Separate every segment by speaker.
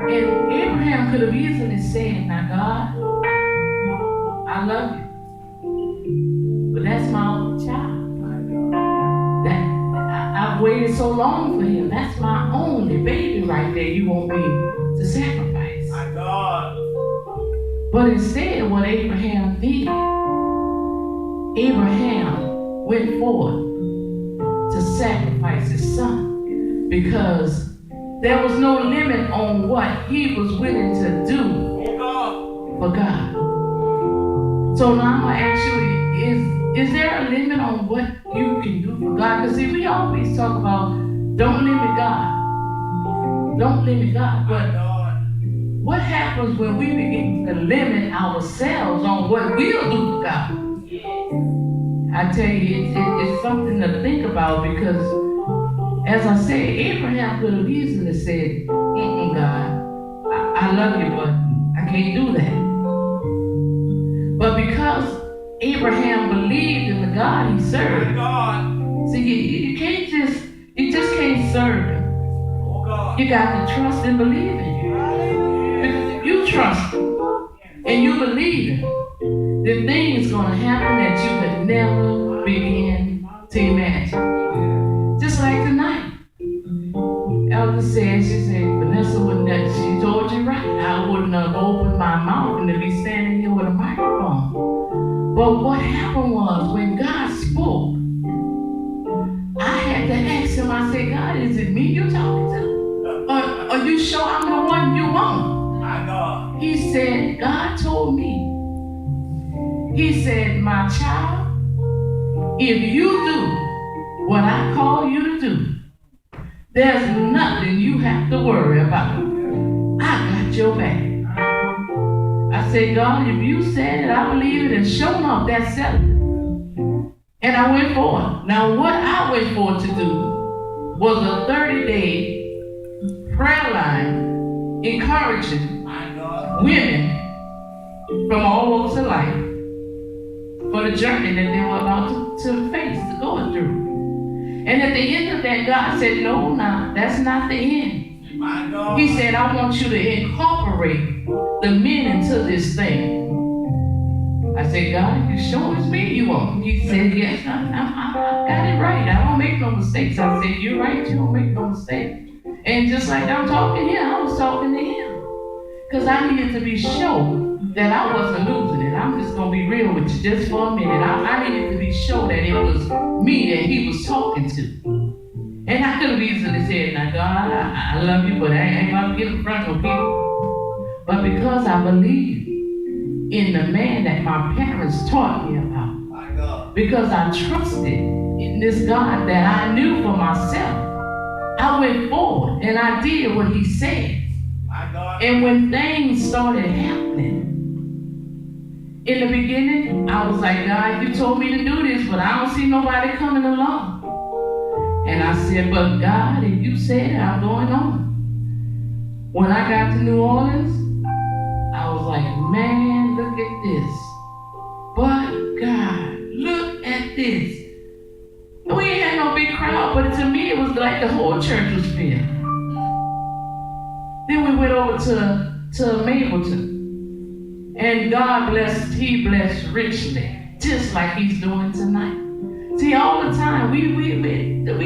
Speaker 1: And Abraham could have easily said, now God, I love you, but that's my only child. I've waited so long for him. That's my only baby right there. You want me to sacrifice. My God. But instead, what Abraham did, Abraham went forth to sacrifice his son because there was no limit on what he was willing to do for God. So now I ask you, is there a limit on what you can do for God? Because see, we always talk about don't limit God. Don't limit God. But what happens when we begin to limit ourselves on what we'll do for God? I tell you, it's something to think about because, as I said, Abraham could have easily said, God, I love you, but I can't do that. But because Abraham believed in the God he served, see, you just can't serve him. You got to trust and believe in him. Because if you trust him and you believe him, then things going to happen that you could never begin to imagine. Just like tonight. Elder said, she said, Vanessa wouldn't have, she told you right. I wouldn't have opened my mouth and to be standing here with a microphone. But what happened was when God spoke, I had to ask him, I said, God, is it me you're talking to? Or are you sure I'm the one you want? I know. He said, God told me. He said, my child, if you do what I call you to do, there's nothing you have to worry about. I got your back. I said, God, if you said it, I believe it, and sure enough, that settled it. And I went forward. Now, what I went forward to do was a 30-day prayer line encouraging women from all walks of life for the journey that they were about to face, to go through. And at the end of that, God said, no, that's not the end. He said, I want you to incorporate the men into this thing. I said, God, you sure it's me you want? He said, yes, I got it right. I don't make no mistakes. I said, you're right, you don't make no mistakes. And just like I'm talking here, I was talking to him. Because I needed to be sure that I wasn't losing it. I'm just going to be real with you just for a minute. I needed to be sure that it was me that he was talking to. And I could have easily said, now God, I love you, but I ain't about to get in front of people. But because I believe in the man that my parents taught me about, because I trusted in this God that I knew for myself, I went forward and I did what he said. And when things started happening, in the beginning, I was like, God, you told me to do this, but I don't see nobody coming along. And I said, but God, if you said it, I'm going on. When I got to New Orleans, I was like, man, look at this. But God, look at this. We ain't had no big crowd, but to me, it was like the whole church was filled. Then we went over to Mapleton. And God blessed, he blessed richly, just like he's doing tonight. See, all the time, we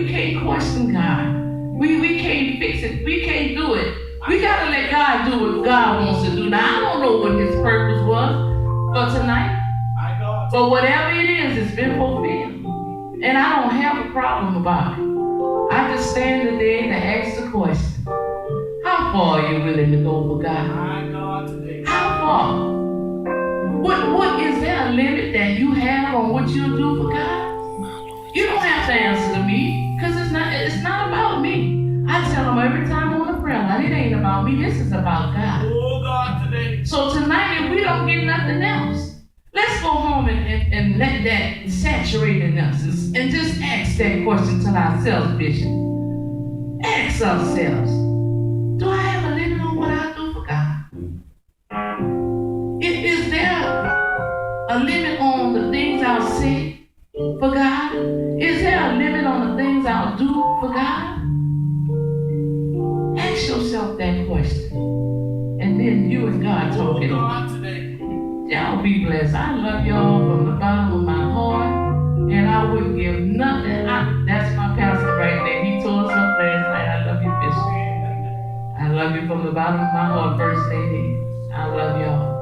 Speaker 1: can't question God. We can't fix it. We can't do it. We got to let God do what God wants to do. Now, I don't know what his purpose was for tonight. But whatever it is, it's been fulfilled. And I don't have a problem about it. I just stand there to ask the question, how far are you willing to go for God? How far? What is there a limit that you have on what you'll do for God? You don't have to answer to me, because it's not about me. I tell them every time on the prayer line, it ain't about me, this is about God. Oh God, today. So tonight, if we don't get nothing else, let's go home and let that saturate in us and just ask that question to ourselves, Bishop. Ask ourselves, do I have a limit on what I do for God? Is there a limit on the things I'll say for God? Is there a limit on the things I'll do for God? Ask yourself that question. and you and God talking. Y'all be blessed. I love y'all from the bottom of my heart, and I wouldn't give nothing. That's my pastor right there. He tore us up last night. I love you, Bishop. I love you from the bottom of my heart, First Lady. I love y'all.